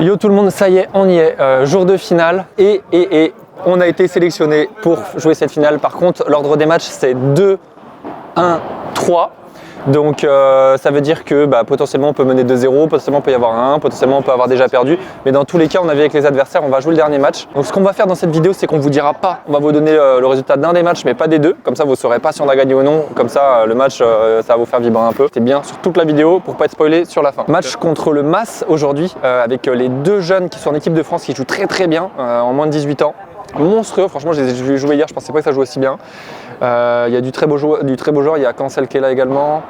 Yo tout le monde, ça y est, on y est, jour de finale et on a été sélectionné pour jouer cette finale. Par contre, l'ordre des matchs c'est 2, 1, 3. Donc ça veut dire que potentiellement on peut mener 2-0, potentiellement on peut y avoir un 1, potentiellement on peut avoir déjà perdu. Mais dans tous les cas, on a vu avec les adversaires, on va jouer le dernier match. Donc ce qu'on va faire dans cette vidéo, c'est qu'on vous dira pas, on va vous donner le résultat d'un des matchs, mais pas des deux. Comme ça, vous saurez pas si on a gagné ou non. Comme ça, le match, ça va vous faire vibrer un peu. C'est bien sur toute la vidéo pour pas être spoilé sur la fin. Match contre le MAS aujourd'hui, avec les deux jeunes qui sont en équipe de France qui jouent très bien, en moins de 18 ans. Monstrueux, franchement, je les ai joués hier, je pensais pas que ça joue aussi bien. Il y a du très beau joueur, il y a Cancel qui est là également.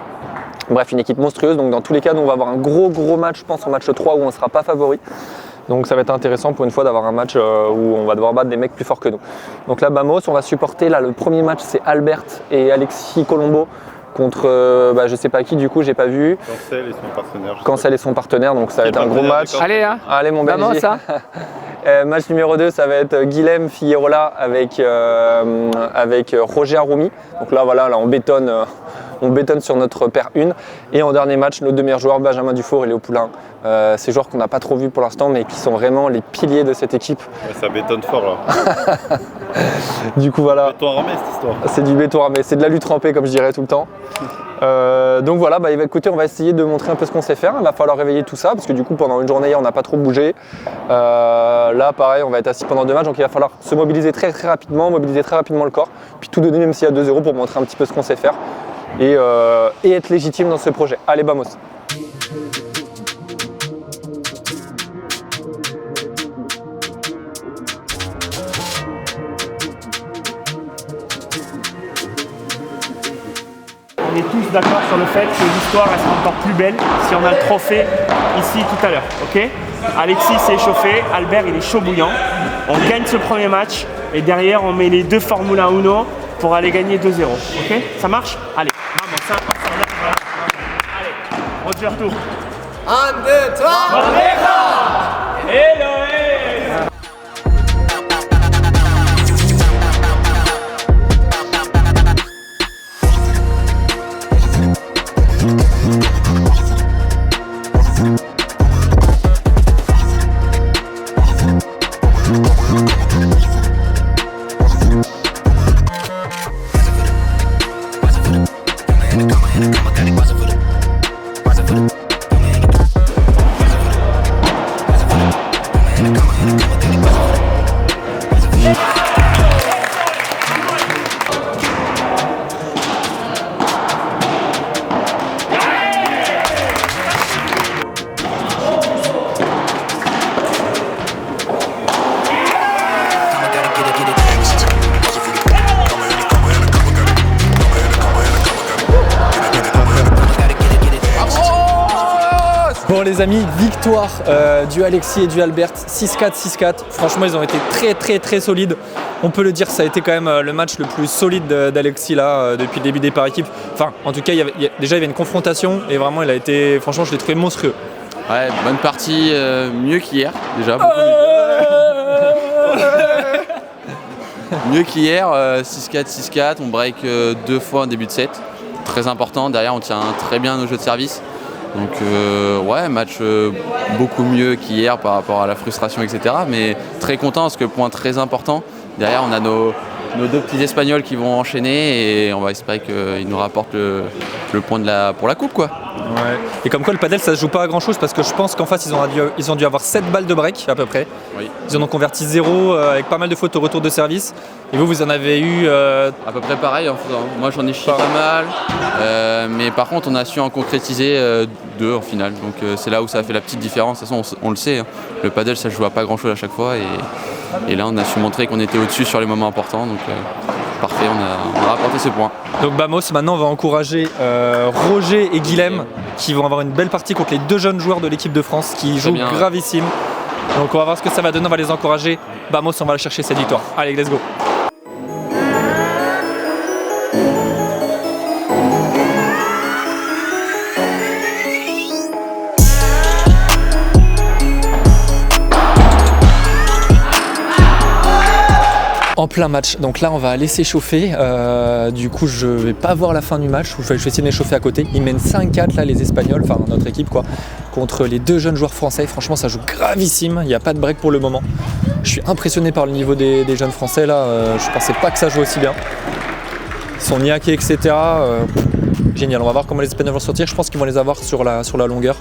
Bref, une équipe monstrueuse, donc dans tous les cas, nous on va avoir un gros match, je pense, en match 3 où on ne sera pas favori. Donc ça va être intéressant pour une fois d'avoir un match où on va devoir battre des mecs plus forts que nous. Donc là, Bamos, on va supporter, là le premier match c'est Albert et Alexis Colombo contre je sais pas qui, du coup j'ai pas vu. Cancel et son partenaire. Cancel et son partenaire, donc ça va être un gros match. Allez, hein. Allez mon Benji. Ça match numéro 2, ça va être Guilhem Figueroa avec Roger Aroumi. Donc là voilà, là on bétonne sur notre paire 1. Et en dernier match, nos deux meilleurs joueurs, Benjamin Dufour et Léo Poulain. Ces joueurs qu'on n'a pas trop vus pour l'instant, mais qui sont vraiment les piliers de cette équipe. Ouais, ça bétonne fort là. Du coup voilà. Béton armé cette histoire. C'est du béton armé, c'est de la lutte trempée comme je dirais tout le temps. Donc voilà, écoutez, on va essayer de montrer un peu ce qu'on sait faire. Il va falloir réveiller tout ça parce que du coup pendant une journée hier on n'a pas trop bougé. Là pareil, on va être assis pendant 2 matchs, donc il va falloir se mobiliser très rapidement, mobiliser très rapidement le corps, puis tout donner même s'il y a 2-0 pour montrer un petit peu ce qu'on sait faire et être légitime dans ce projet. Allez, vamos! On est tous d'accord sur le fait que l'histoire sera encore plus belle si on a le trophée ici tout à l'heure, ok? Alexis s'est échauffé, Albert il est chaud bouillant. On gagne ce premier match et derrière on met les 2 Formula 1 pour aller gagner 2-0, ok? Ça marche? Allez, maman, c'est important. Allez, Roger tour. 1, 2, 3. Hello, Bon les amis, victoire du Alexis et du Albert, 6-4, 6-4. Franchement ils ont été très solides. On peut le dire, ça a été quand même le match le plus solide d'Alexis là depuis le début des par équipes. Enfin en tout cas déjà il y avait une confrontation et vraiment il a été, franchement je l'ai trouvé monstrueux. Ouais, bonne partie, mieux qu'hier déjà. Mieux qu'hier, 6-4, 6-4, on break 2 fois en début de set. Très important, derrière on tient très bien nos jeux de service. Donc ouais, match beaucoup mieux qu'hier par rapport à la frustration, etc. Mais très content parce que point très important, derrière on a nos 2 petits Espagnols qui vont enchaîner et on va espérer qu'ils nous rapportent le point pour la coupe quoi. Ouais. Et comme quoi le padel ça se joue pas à grand chose parce que je pense qu'en face ils ont dû avoir 7 balles de break à peu près. Oui. Ils en ont converti 0 avec pas mal de fautes au retour de service. Et vous en avez eu à peu près pareil en faisant. Moi j'en ai chié pas mal, mais par contre on a su en concrétiser 2 en finale. Donc c'est là où ça a fait la petite différence. De toute façon on le sait, hein. Le padel ça se joue à pas grand chose à chaque fois et là on a su montrer qu'on était au-dessus sur les moments importants. Donc parfait, on a rapporté ce point. Donc Bamos, maintenant on va encourager Roger et Guilhem qui vont avoir une belle partie contre les 2 jeunes joueurs de l'équipe de France qui jouent gravissime. Donc on va voir ce que ça va donner, on va les encourager. Bamos, on va aller chercher cette victoire. Allez, let's go. En plein match, donc là on va aller s'échauffer, du coup je vais pas voir la fin du match, je vais essayer de m'échauffer à côté. Ils mènent 5-4 là les Espagnols, enfin notre équipe quoi, contre les 2 jeunes joueurs français. Franchement ça joue gravissime, il n'y a pas de break pour le moment. Je suis impressionné par le niveau des jeunes français là, je pensais pas que ça jouait aussi bien. Ils sont niaqués etc. Génial, on va voir comment les Espagnols vont sortir, je pense qu'ils vont les avoir sur la longueur.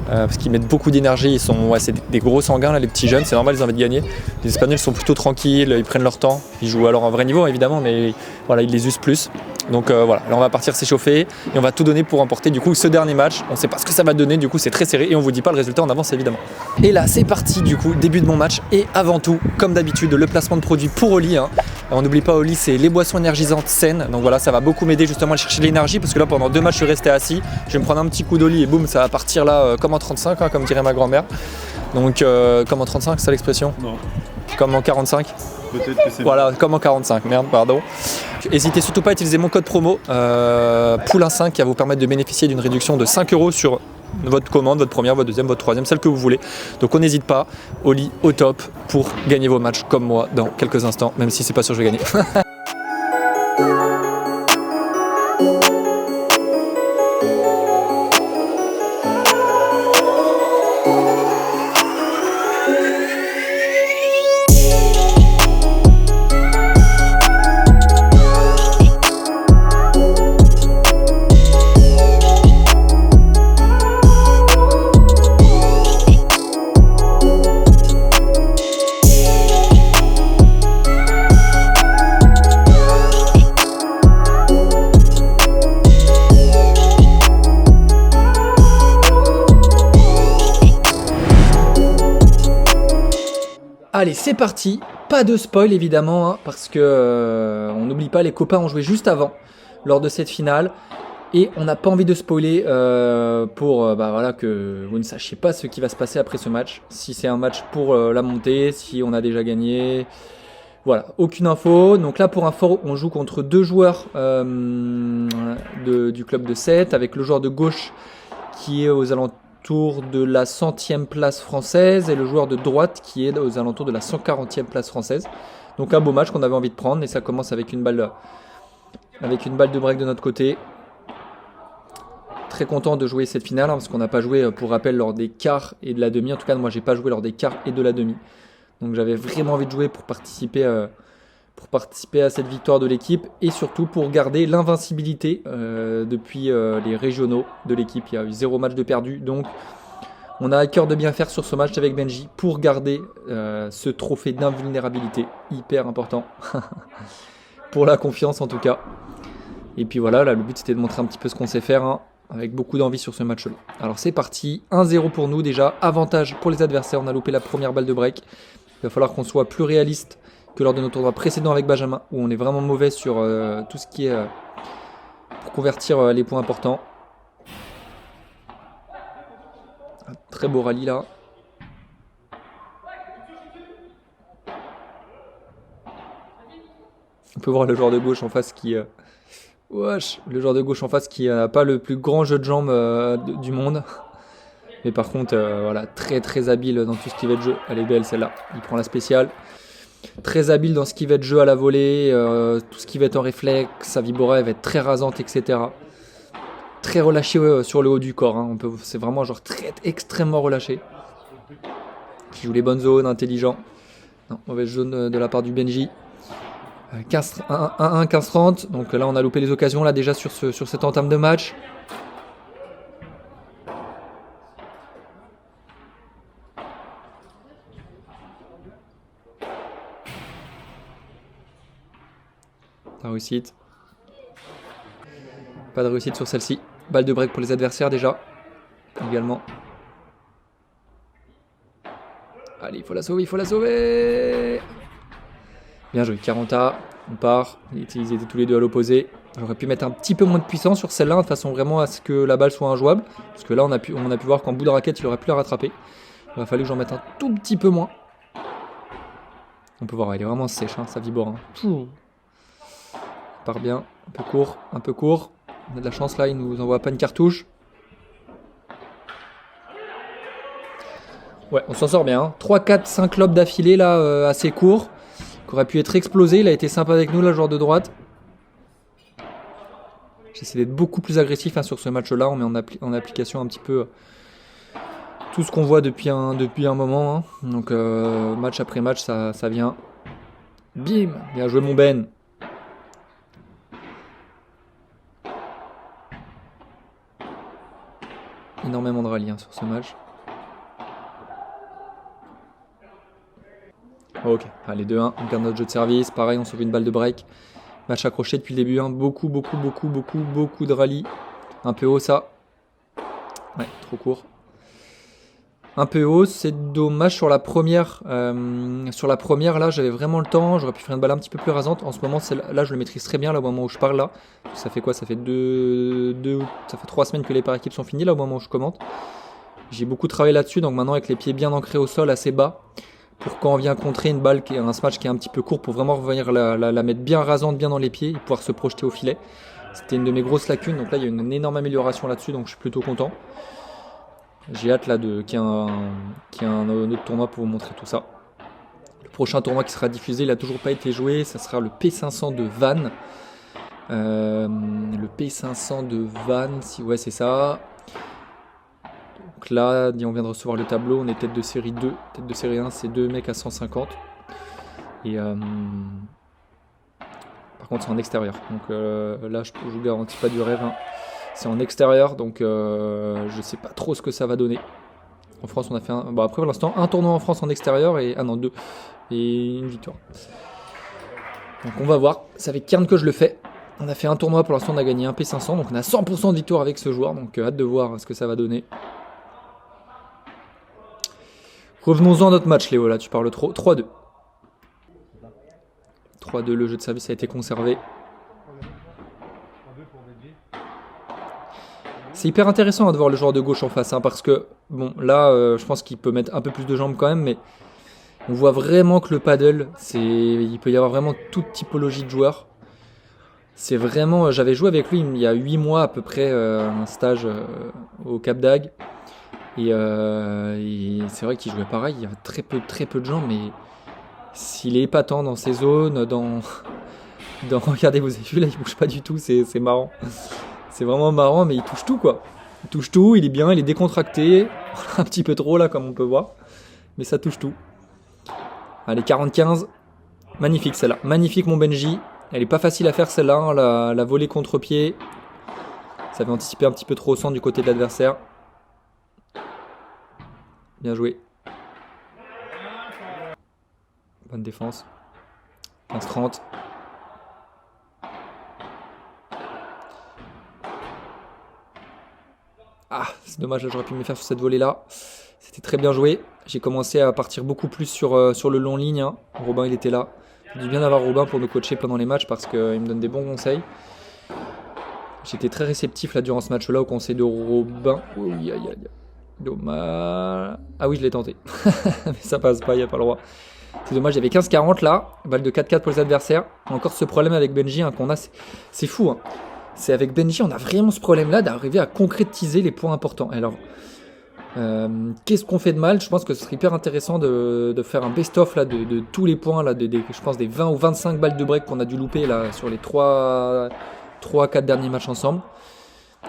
Parce qu'ils mettent beaucoup d'énergie, c'est des gros sanguins là, les petits jeunes, c'est normal, ils ont envie de gagner. Les Espagnols sont plutôt tranquilles, ils prennent leur temps, ils jouent alors à un vrai niveau évidemment, mais voilà, ils les usent plus. Donc voilà, là on va partir s'échauffer et on va tout donner pour remporter du coup ce dernier match. On ne sait pas ce que ça va donner, du coup c'est très serré et on vous dit pas le résultat en avance évidemment. Et là c'est parti du coup, début de mon match et avant tout, comme d'habitude, le placement de produits pour Oli. On n'oublie pas Oli, c'est les boissons énergisantes saines. Donc voilà, ça va beaucoup m'aider justement à chercher l'énergie parce que là pendant 2 matchs je suis resté assis. Je vais me prendre un petit coup d'Oli et boum, ça va partir là comme en 35, comme dirait ma grand-mère. Donc comme en 35, c'est ça l'expression ? Non, Comme en 45 ? peut-être que c'est Voilà, comme en 45, merde, pardon. N'hésitez surtout pas à utiliser mon code promo Poulain5 qui va vous permettre de bénéficier d'une réduction de 5 € sur votre commande, votre première, votre deuxième, votre troisième, celle que vous voulez. Donc on n'hésite pas, Oli au top pour gagner vos matchs comme moi dans quelques instants, même si c'est pas sûr que je vais gagner. Allez, c'est parti. Pas de spoil évidemment, parce que on n'oublie pas, les copains ont joué juste avant, lors de cette finale. Et on n'a pas envie de spoiler pour voilà, que vous ne sachiez pas ce qui va se passer après ce match. Si c'est un match pour la montée, si on a déjà gagné. Voilà, aucune info. Donc là, pour info, on joue contre 2 joueurs du club de 7, avec le joueur de gauche qui est aux alentours de la 100e place française et le joueur de droite qui est aux alentours de la 140e place française. Donc un beau match qu'on avait envie de prendre et ça commence avec une balle de break de notre côté. Très content de jouer cette finale parce qu'on n'a pas joué, pour rappel, lors des quarts et de la demi. En tout cas, moi j'ai pas joué lors des quarts et de la demi. Donc j'avais vraiment envie de jouer pour participer à cette victoire de l'équipe et surtout pour garder l'invincibilité depuis les régionaux de l'équipe. Il y a eu 0 match de perdu, donc on a à cœur de bien faire sur ce match avec Benji pour garder ce trophée d'invulnérabilité, hyper important pour la confiance en tout cas. Et puis voilà, là le but c'était de montrer un petit peu ce qu'on sait faire, avec beaucoup d'envie sur ce match-là. Alors c'est parti, 1-0 pour nous déjà, avantage pour les adversaires, on a loupé la première balle de break. Il va falloir qu'on soit plus réaliste que lors de notre tournoi précédent avec Benjamin, où on est vraiment mauvais sur tout ce qui est pour convertir les points importants. Un très beau rallye là. On peut voir le joueur de gauche en face qui... le joueur de gauche en face qui n'a pas le plus grand jeu de jambes du monde. Mais par contre, voilà, très très habile dans tout ce qui va être jeu. Elle est belle celle-là, il prend la spéciale. Très habile dans ce qui va être jeu à la volée, tout ce qui va être en réflexe, sa vibora elle va être très rasante, etc. Très relâché sur le haut du corps, c'est vraiment genre extrêmement relâché. Qui joue les bonnes zones, intelligent. Non, mauvaise zone de la part du Benji. 1-1, 15-30, donc là on a loupé les occasions là déjà sur cette entame de match. La réussite. Pas de réussite sur celle-ci. Balle de break pour les adversaires déjà. Également. Allez, il faut la sauver, Bien joué, 40A, on part. Ils étaient tous les deux à l'opposé. J'aurais pu mettre un petit peu moins de puissance sur celle-là, de façon vraiment à ce que la balle soit injouable. Parce que là, on a pu voir qu'en bout de raquette, il aurait pu la rattraper. Il va falloir que j'en mette un tout petit peu moins. On peut voir, elle est vraiment sèche, ça vibre. Part bien, un peu court. On a de la chance là, il nous envoie pas une cartouche. Ouais, on s'en sort bien. 3, 4, 5 lobes d'affilée là, assez courts. qui aurait pu être explosé. Il a été sympa avec nous, là, le joueur de droite. J'essaie d'être beaucoup plus agressif sur ce match-là. On met en application un petit peu tout ce qu'on voit depuis un moment. Donc match après match, ça vient. Bim, bien joué mon Ben. Énormément de rallye sur ce match. Ok, allez 2-1, on garde notre jeu de service. Pareil, on sauve une balle de break. Match accroché depuis le début. Beaucoup de rallye. Un peu haut ça. Ouais, trop court. Un peu haut, c'est dommage sur la première. Là, j'avais vraiment le temps. J'aurais pu faire une balle un petit peu plus rasante. En ce moment, là, je le maîtrise très bien. Là, au moment où je parle là, ça fait quoi? Ça fait 3 semaines que les par équipes sont finies. Là, au moment où je commente, j'ai beaucoup travaillé là-dessus. Donc maintenant, avec les pieds bien ancrés au sol, assez bas, pour quand on vient contrer une balle un smash qui est un petit peu court, pour vraiment revenir la mettre bien rasante, bien dans les pieds, et pouvoir se projeter au filet. C'était une de mes grosses lacunes. Donc là, il y a une énorme amélioration là-dessus. Donc je suis plutôt content. J'ai hâte là qu'il y ait un autre tournoi pour vous montrer tout ça. Le prochain tournoi qui sera diffusé, il n'a toujours pas été joué, ça sera le P500 de Vannes. Le P500 de Vannes, ouais c'est ça. Donc là, on vient de recevoir le tableau, on est tête de série 2. Tête de série 1, c'est 2 mecs à 150. Et par contre c'est en extérieur. Donc là, je vous garantis pas du rêve. C'est en extérieur, donc je sais pas trop ce que ça va donner. En France, on a fait après pour l'instant, un tournoi en France en extérieur et 2 et une victoire. Donc on va voir. Ça fait 15 que je le fais. On a fait un tournoi pour l'instant, on a gagné un P500, donc on a 100% de victoire avec ce joueur. Donc hâte de voir ce que ça va donner. Revenons-en à notre match, Léo. Là, tu parles trop. 3-2. 3-2. Le jeu de service a été conservé. C'est hyper intéressant de voir le joueur de gauche en face, parce que, bon, là, je pense qu'il peut mettre un peu plus de jambes quand même, mais on voit vraiment que le paddle, il peut y avoir vraiment toute typologie de joueurs. C'est vraiment, j'avais joué avec lui il y a 8 mois à peu près, un stage au Cap d'Agde, et c'est vrai qu'il jouait pareil, il y avait très peu de jambes, mais s'il est épatant dans ses zones, regardez, vous avez vu là, il bouge pas du tout, c'est marrant. C'est vraiment marrant, mais il touche tout quoi. Il touche tout, il est bien, il est décontracté. Un petit peu trop là, comme on peut voir. Mais ça touche tout. Allez, 40-15. Magnifique celle-là. Magnifique mon Benji. Elle est pas facile à faire celle-là, la volée contre-pied. Ça avait anticipé un petit peu trop au centre du côté de l'adversaire. Bien joué. Bonne défense. 15-30. Ah, c'est dommage, là, j'aurais pu me faire sur cette volée-là. C'était très bien joué. J'ai commencé à partir beaucoup plus sur le long ligne. Robin, il était là. C'est du bien d'avoir Robin pour nous coacher pendant les matchs parce qu'il me donne des bons conseils. J'étais très réceptif là durant ce match-là au conseil de Robin. Dommage. Ah oui, je l'ai tenté. Mais ça passe pas, il n'y a pas le droit. C'est dommage, il y avait 15-40 là. Balle de 4-4 pour les adversaires. Encore ce problème avec Benji qu'on a. C'est fou. C'est avec Benji, on a vraiment ce problème-là d'arriver à concrétiser les points importants. Alors, qu'est-ce qu'on fait de mal? Je pense que ce serait hyper intéressant de faire un best-of là, de tous les points, là, je pense des 20 ou 25 balles de break qu'on a dû louper là, sur les 3-4 derniers matchs ensemble.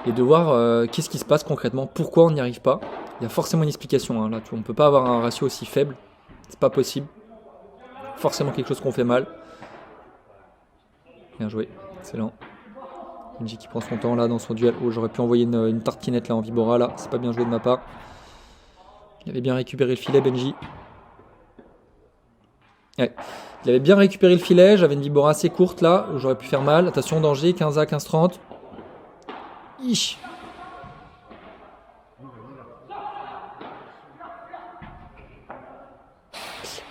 Et de voir qu'est-ce qui se passe concrètement, pourquoi on n'y arrive pas. Il y a forcément une explication. Là, on ne peut pas avoir un ratio aussi faible. C'est pas possible. Forcément quelque chose qu'on fait mal. Bien joué, excellent. Benji qui prend son temps là dans son duel. Oh, j'aurais pu envoyer une tartinette là en Vibora là. C'est pas bien joué de ma part. Il avait bien récupéré le filet, Benji. Ouais. Il avait bien récupéré le filet. J'avais une Vibora assez courte là où j'aurais pu faire mal. Attention, danger. 15A, 15-30. Ich.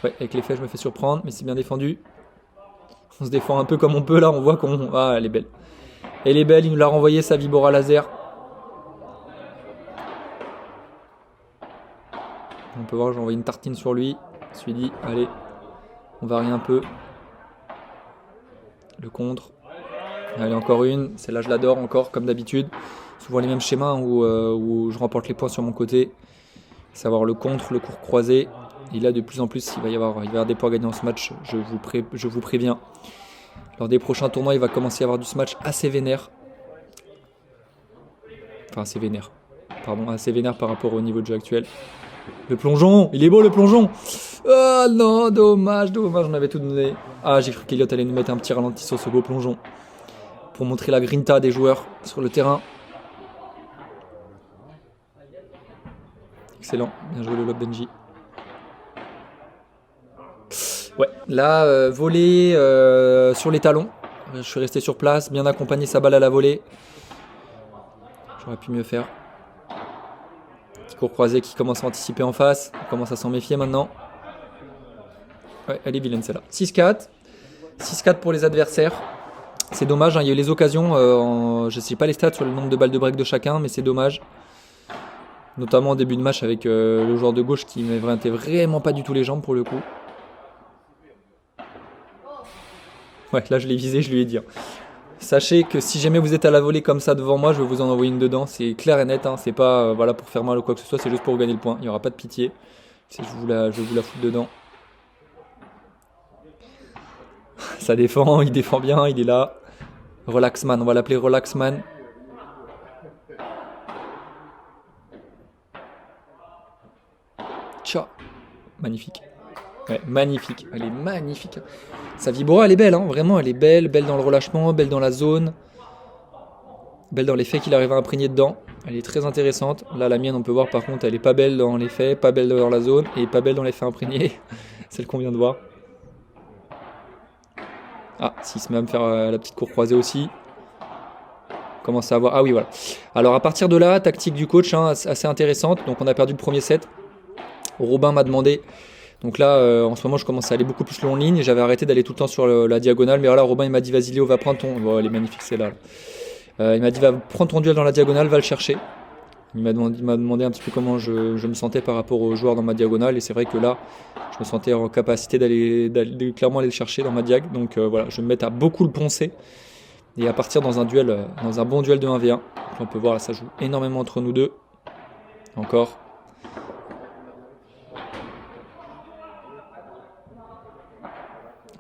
Ouais, avec l'effet, je me fais surprendre, mais c'est bien défendu. On se défend un peu comme on peut là. On voit qu'on. Ah, elle est belle. Elle est belle, il nous l'a renvoyé sa Vibora laser. On peut voir, j'ai envoyé une tartine sur lui. Je me suis dit, allez, on varie un peu. Le contre. Allez, encore une. Celle-là, je l'adore encore, comme d'habitude. Souvent les mêmes schémas où je remporte les points sur mon côté. Savoir le contre, le court croisé. Et là, de plus en plus, il va y avoir des points gagnés dans ce match, je vous préviens. Lors des prochains tournois, il va commencer à y avoir du match assez vénère. Enfin, assez vénère. Pardon, assez vénère par rapport au niveau de jeu actuel. Le plongeon, il est beau le plongeon. Oh non, dommage, on avait tout donné. Ah, j'ai cru qu'Eliott allait nous mettre un petit ralenti sur ce beau plongeon. Pour montrer la grinta des joueurs sur le terrain. Excellent, bien joué le lob Benji. Ouais, là, volée sur les talons. Je suis resté sur place, bien accompagné sa balle à la volée. J'aurais pu mieux faire. Petit court croisé qui commence à anticiper en face. On commence à s'en méfier maintenant. Ouais, elle est vilaine celle-là. 6-4. 6-4 pour les adversaires. C'est dommage, hein, il y a eu les occasions. Je ne sais pas les stats sur le nombre de balles de break de chacun, mais c'est dommage. Notamment en début de match avec le joueur de gauche qui ne m'inventait vraiment pas du tout les jambes pour le coup. Ouais, là je l'ai visé, je lui ai dit. Sachez que si jamais vous êtes à la volée comme ça devant moi, je vais vous en envoyer une dedans. C'est clair et net, hein. C'est pas voilà, pour faire mal ou quoi que ce soit, c'est juste pour gagner le point. Il n'y aura pas de pitié. Je vais vous la foutre dedans. Ça défend, il défend bien, il est là. Relaxman, on va l'appeler Relaxman. Tcha, magnifique. Ouais, magnifique, elle est magnifique. Sa vibora, elle est belle, hein. Vraiment, elle est belle. Belle dans le relâchement, belle dans la zone. Belle dans les faits qu'il arrive à imprégner dedans. Elle est très intéressante. Là, la mienne, on peut voir par contre, elle est pas belle dans les faits, pas belle dans la zone et pas belle dans les faits imprégnés. Celle qu'on vient de voir. Ah, s'il se met à me faire la petite cour croisée aussi. Commence à avoir... Ah oui, voilà. Alors, à partir de là, tactique du coach, hein, assez intéressante. Donc, on a perdu le premier set. Robin m'a demandé... Donc là, en ce moment, je commence à aller beaucoup plus long en ligne. J'avais arrêté d'aller tout le temps sur la diagonale. Mais voilà, Robin, il m'a dit, vas-y Léo, va prendre ton... Oh, elle est magnifique, c'est là. Il m'a dit, va prendre ton duel dans la diagonale, va le chercher. Il m'a demandé un petit peu comment je me sentais par rapport aux joueurs dans ma diagonale. Et c'est vrai que là, je me sentais en capacité d'aller clairement aller le chercher dans ma diag. Donc voilà, je vais me mettre à beaucoup le poncer. Et à partir dans un duel, dans un bon duel de 1v1. On peut voir, là, ça joue énormément entre nous deux. Encore.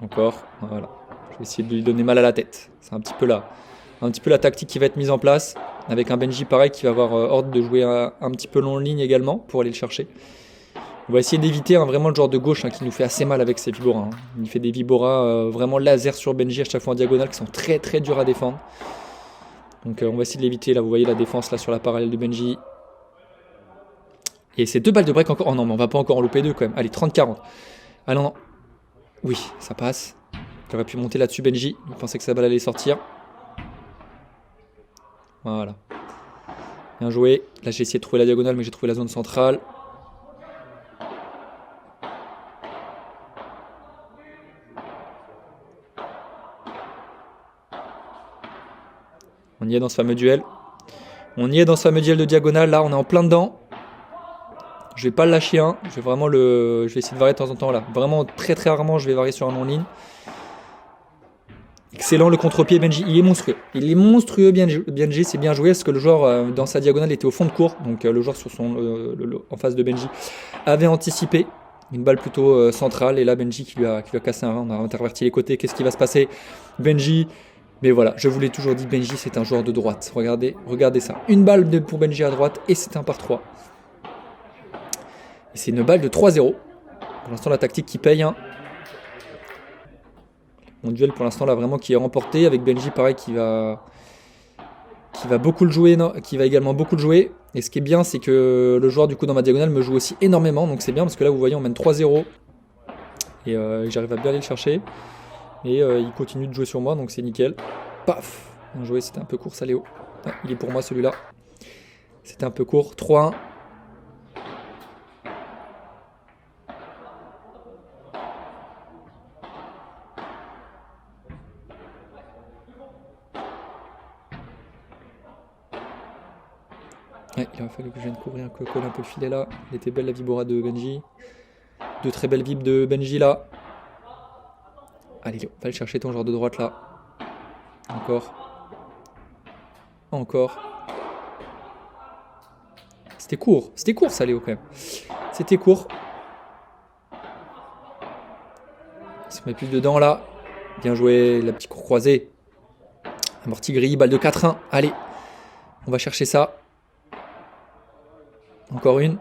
Encore, voilà. Je vais essayer de lui donner mal à la tête. C'est un petit peu la tactique qui va être mise en place. Avec un Benji pareil qui va avoir ordre de jouer un petit peu long en ligne également pour aller le chercher. On va essayer d'éviter vraiment le joueur de gauche qui nous fait assez mal avec ses Vibora. Il fait des Vibora vraiment laser sur Benji à chaque fois en diagonale qui sont très très durs à défendre. Donc on va essayer de l'éviter. Là vous voyez la défense là sur la parallèle de Benji. Et c'est 2 balles de break encore. Oh non mais on va pas encore en louper 2 quand même. Allez 30-40. Ah non non. Oui ça passe. J'aurais pu monter là-dessus Benji. Il pensait que sa balle allait sortir. Voilà. Bien joué. Là j'ai essayé de trouver la diagonale mais j'ai trouvé la zone centrale. On y est dans ce fameux duel. On y est dans ce fameux duel de diagonale. Là on est en plein dedans. Je vais pas le lâcher un. Je vais essayer de varier de temps en temps là. Vraiment très très rarement je vais varier sur un non-ligne. Excellent le contre-pied Benji, il est monstrueux. Il est monstrueux Benji, c'est bien joué parce que le joueur dans sa diagonale était au fond de court. Donc le joueur sur en face de Benji avait anticipé une balle plutôt centrale. Et là Benji qui lui a cassé un rein, on a interverti les côtés. Qu'est-ce qui va se passer Benji, mais voilà, je vous l'ai toujours dit, Benji c'est un joueur de droite. Regardez ça. Une balle pour Benji à droite et c'est un par 3. Et c'est une balle de 3-0. Pour l'instant la tactique qui paye. Mon duel pour l'instant là vraiment qui est remporté avec Benji pareil qui va beaucoup le jouer, qui va également beaucoup le jouer. Et ce qui est bien c'est que le joueur du coup dans ma diagonale me joue aussi énormément, donc c'est bien parce que là vous voyez on mène 3-0 et j'arrive à bien aller le chercher et il continue de jouer sur moi donc c'est nickel. Paf, bien joué, c'était un peu court ça Léo. Ah, il est pour moi celui-là. C'était un peu court, 3-1. Ouais, il a fallu que je vienne couvrir coller un peu le filet là. Elle était belle la vibora de Benji. 2 très belles vibes de Benji là. Allez, va le chercher ton joueur de droite là. Encore. Encore. C'était court ça Léo quand même. C'était court. met plus dedans là. Bien joué, la petite cour croisée. Amorti grille, balle de 4-1. Allez, on va chercher ça. Encore une.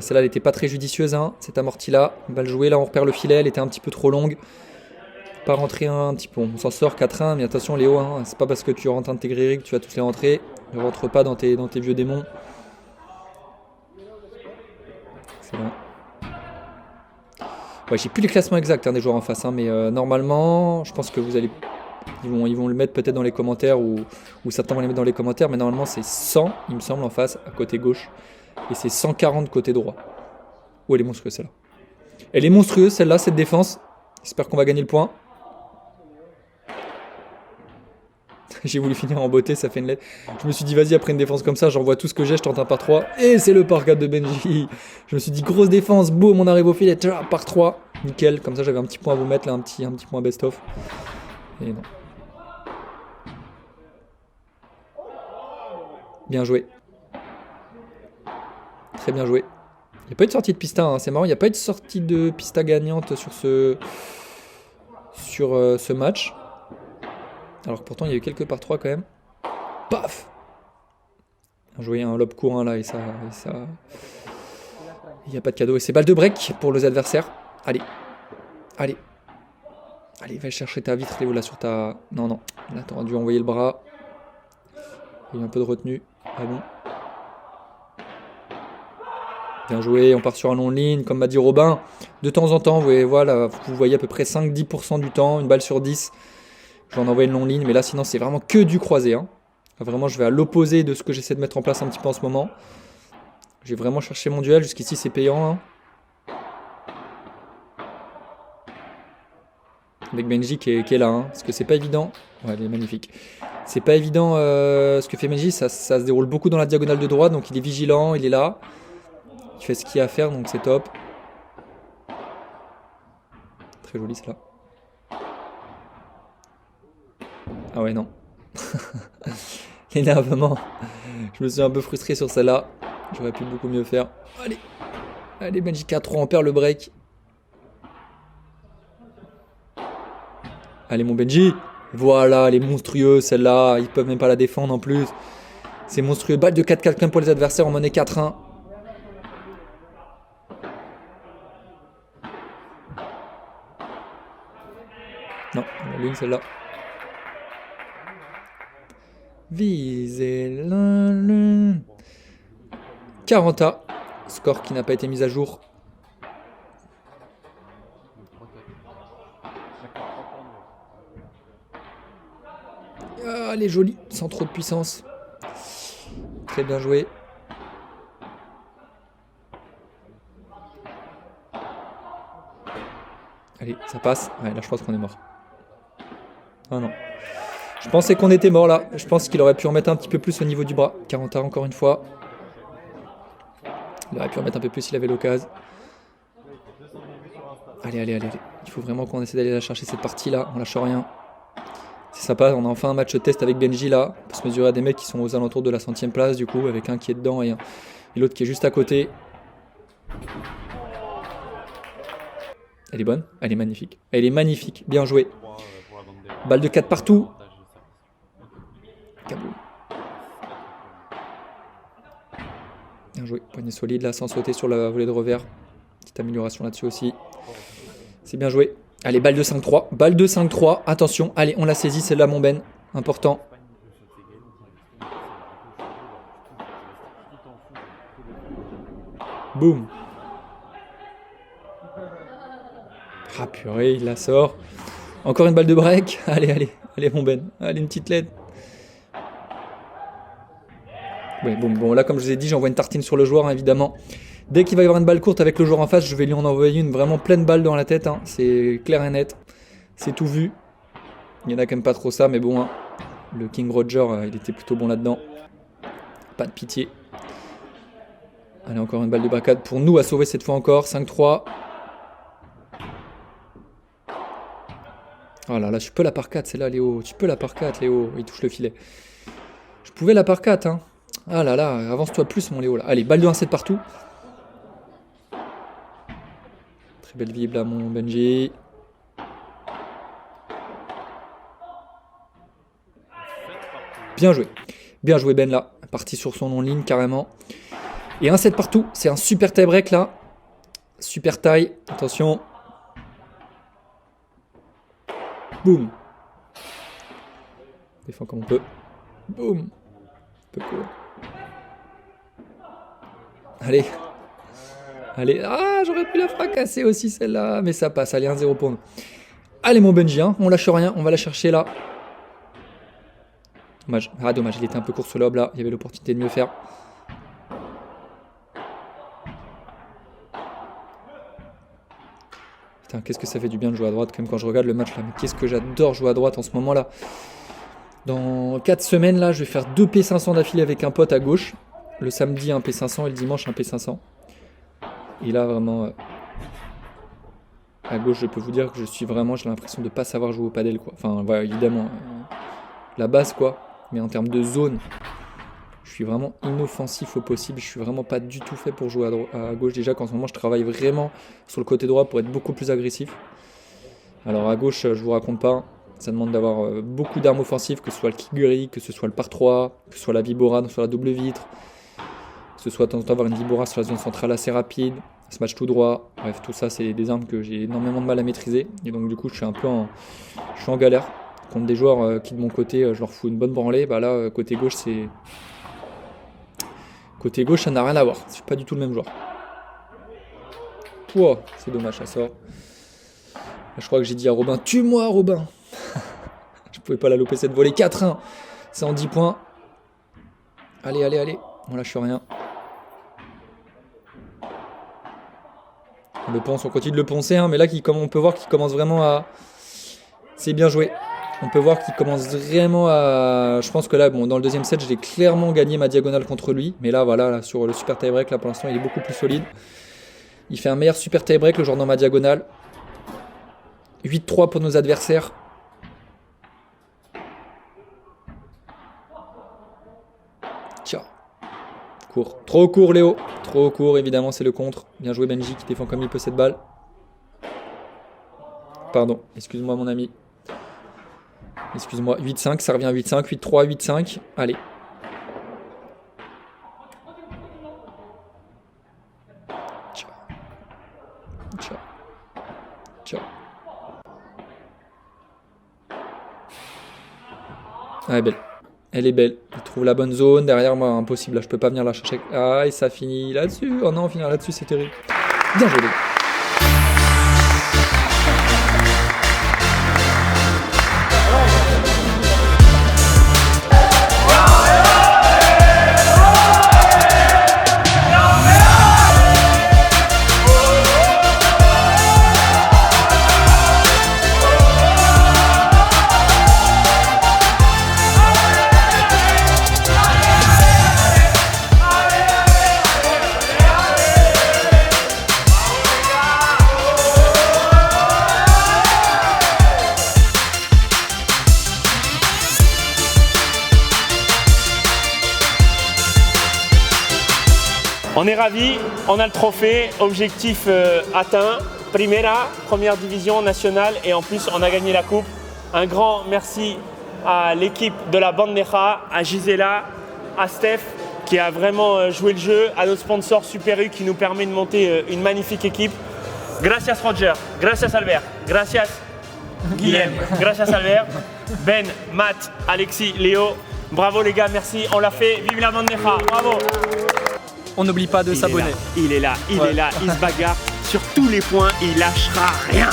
Celle-là, elle n'était pas très judicieuse, hein, cette amortie-là. Balle jouée, là, on repère le filet. Elle était un petit peu trop longue. Pas rentrer un petit peu. On s'en sort 4-1, mais attention, Léo, hein, c'est pas parce que tu rentres un de tes grilleries que tu vas toutes les rentrer. Ne rentre pas dans tes vieux démons. Excellent. Ouais, j'ai plus les classements exacts des joueurs en face, hein, mais normalement, je pense que vous allez. Ils vont le mettre peut-être dans les commentaires ou certains vont les mettre dans les commentaires, mais normalement c'est 100, il me semble, en face, à côté gauche. Et c'est 140 côté droit. Oh, elle est monstrueuse celle-là. Elle est monstrueuse celle-là, cette défense. J'espère qu'on va gagner le point. J'ai voulu finir en beauté, ça fait une lettre. Je me suis dit, vas-y, après une défense comme ça, j'envoie tout ce que j'ai, je tente un par 3. Et c'est le par 4 de Benji. Je me suis dit, grosse défense, boum, on arrive au filet, par 3. Nickel, comme ça j'avais un petit point à vous mettre, là, un petit point best-of. Et non. Bien joué. Très bien joué. Il n'y a pas eu de sortie de pista, hein, c'est marrant, il n'y a pas eu de sortie de pista gagnante sur ce match. Alors que pourtant il y a eu quelques par 3 quand même. Paf! Bien joué, un lob court là et ça. Il n'y a pas de cadeau. Et c'est balle de break pour les adversaires. Allez. Allez, va chercher ta vitre, Léo, là sur ta. Non, là t'aurais dû envoyer le bras. Il y a eu un peu de retenue. Ah bon. Bien joué, on part sur un long ligne, comme m'a dit Robin. De temps en temps, vous voyez à peu près 5-10% du temps, une balle sur 10. Je vais en envoyer une long ligne, mais là sinon c'est vraiment que du croisé. Hein. Vraiment, je vais à l'opposé de ce que j'essaie de mettre en place un petit peu en ce moment. J'ai vraiment cherché mon duel, jusqu'ici c'est payant. Hein. Avec Benji qui est là, hein, parce que c'est pas évident. Ouais, elle est magnifique. C'est pas évident ce que fait Benji, ça se déroule beaucoup dans la diagonale de droite, donc il est vigilant, il est là. Il fait ce qu'il y a à faire, donc c'est top. Très joli celle-là. Ah ouais, non. L'énervement. Je me suis un peu frustré sur celle-là. J'aurais pu beaucoup mieux faire. Allez, Benji 4-3, on perd le break. Allez, mon Benji. Voilà, elle est monstrueuse celle-là. Ils peuvent même pas la défendre en plus. C'est monstrueux. Balle de 4-4 pour les adversaires. On menait 4-1. Non, la lune celle-là. Visez la lune. 40A. Score qui n'a pas été mis à jour. Ah, elle est jolie, sans trop de puissance. Très bien joué. Allez, ça passe. Ouais, là je pense qu'on est mort. Ah non. Je pensais qu'on était mort là. Je pense qu'il aurait pu en mettre un petit peu plus au niveau du bras. 40 encore une fois. Il aurait pu en mettre un peu plus s'il avait l'occasion. Allez. Il faut vraiment qu'on essaie d'aller la chercher cette partie là. On lâche rien. C'est sympa, on a enfin un match test avec Benji là. On peut se mesurer à des mecs qui sont aux alentours de la 100e place du coup, avec un qui est dedans et l'autre qui est juste à côté. Elle est bonne, elle est magnifique. Elle est magnifique, bien joué. Balle de 4 partout. Kaboum. Bien joué, poignet solide là sans sauter sur la volée de revers. Petite amélioration là-dessus aussi. C'est bien joué. Allez, balle de 5-3. Balle de 5-3. Attention, allez, on l'a saisi, c'est là mon Ben. Important. Boum. Ah purée, il la sort. Encore une balle de break. Allez mon Ben. Allez, une petite LED. Ouais, bon, là comme je vous ai dit, j'envoie une tartine sur le joueur, hein, évidemment. Dès qu'il va y avoir une balle courte avec le joueur en face, je vais lui en envoyer une vraiment pleine balle dans la tête. Hein. C'est clair et net. C'est tout vu. Il y en a quand même pas trop ça, mais bon. Hein. Le King Roger, il était plutôt bon là-dedans. Pas de pitié. Allez, encore une balle de barricade pour nous à sauver cette fois encore. 5-3. Oh là là, tu peux la par 4, c'est là, Léo. Tu peux la par 4, Léo. Il touche le filet. Je pouvais la par 4, hein. Ah là là, avance-toi plus, mon Léo. Là. Allez, balle de 1-7 partout. Très belle vibe là, mon Benji. Bien joué. Bien joué Ben là. Parti sur son long-ligne carrément. Et un 7 partout. C'est un super tie-break là. Super taille. Attention. Boum. Défend comme on peut. Boum. Un peu court. Allez. Allez. Ah, j'aurais pu la fracasser aussi celle-là. Mais ça passe. Allez, 1-0 pour nous. Allez mon Benji, hein. On lâche rien. On va la chercher là. Dommage. Ah, dommage. Il était un peu court ce lob là. Il y avait l'opportunité de mieux faire. Putain, qu'est-ce que ça fait du bien de jouer à droite quand même quand je regarde le match là. Mais qu'est-ce que j'adore jouer à droite en ce moment là. Dans 4 semaines là, je vais faire 2 P500 d'affilée avec un pote à gauche. Le samedi un P500 et le dimanche un P500. Et là vraiment à gauche je peux vous dire que je suis vraiment, j'ai l'impression de pas savoir jouer au padel quoi. Enfin voilà évidemment la base quoi. Mais en termes de zone, je suis vraiment inoffensif au possible. Je suis vraiment pas du tout fait pour jouer à gauche déjà qu'en ce moment je travaille vraiment sur le côté droit pour être beaucoup plus agressif. Alors à gauche je vous raconte pas. Ça demande d'avoir beaucoup d'armes offensives, que ce soit le kiguri, que ce soit le par 3, que ce soit la vibora sur la double vitre, que ce soit de temps en temps avoir une vibora sur la zone centrale assez rapide, smash tout droit. Bref, tout ça, c'est des armes que j'ai énormément de mal à maîtriser. Et donc du coup, je suis un peu en galère. Contre des joueurs qui de mon côté, je leur fous une bonne branlée. Bah là, côté gauche, c'est... Côté gauche, ça n'a rien à voir. Je suis pas du tout le même joueur. Wow, c'est dommage, ça sort. Là, je crois que j'ai dit à Robin, tue-moi Robin. Je pouvais pas la louper cette volée. 4-1. C'est en 10 points. Allez, allez, allez. On lâche rien. On le ponce, on continue de le poncer. Hein, mais là, on peut voir qu'il commence vraiment à... C'est bien joué. On peut voir qu'il commence vraiment à... Je pense que là, bon, dans le deuxième set, j'ai clairement gagné ma diagonale contre lui. Mais là, voilà, là, sur le super tie-break, là, pour l'instant, il est beaucoup plus solide. Il fait un meilleur super tie-break, le joueur dans ma diagonale. 8-3 pour nos adversaires. Tiens. Court. Trop court, Léo. Trop court, évidemment, c'est le contre. Bien joué, Benji, qui défend comme il peut cette balle. Pardon, excuse-moi, mon ami. Excuse-moi, 8-5, ça revient à 8-5, 8-3, 8-5. Allez. Ciao. Ciao. Ciao. Elle est belle. Elle est belle. Il trouve la bonne zone. Derrière moi, impossible. Là, je peux pas venir la chercher. Ah, et ça finit là-dessus. Oh non, finir là-dessus, c'est terrible. Bien joué, les gars. On est ravis, on a le trophée, objectif atteint, première division nationale et en plus on a gagné la coupe. Un grand merci à l'équipe de la Bandeja, à Gisela, à Steph qui a vraiment joué le jeu, à notre sponsor Super U qui nous permet de monter une magnifique équipe. Gracias Roger, gracias Albert, gracias Guillaume, gracias Albert, Ben, Matt, Alexis, Léo. Bravo les gars, merci, on l'a fait, vive la Bandeja, bravo. On n'oublie pas de s'abonner. Il est là, il se bagarre sur tous les points, il lâchera rien.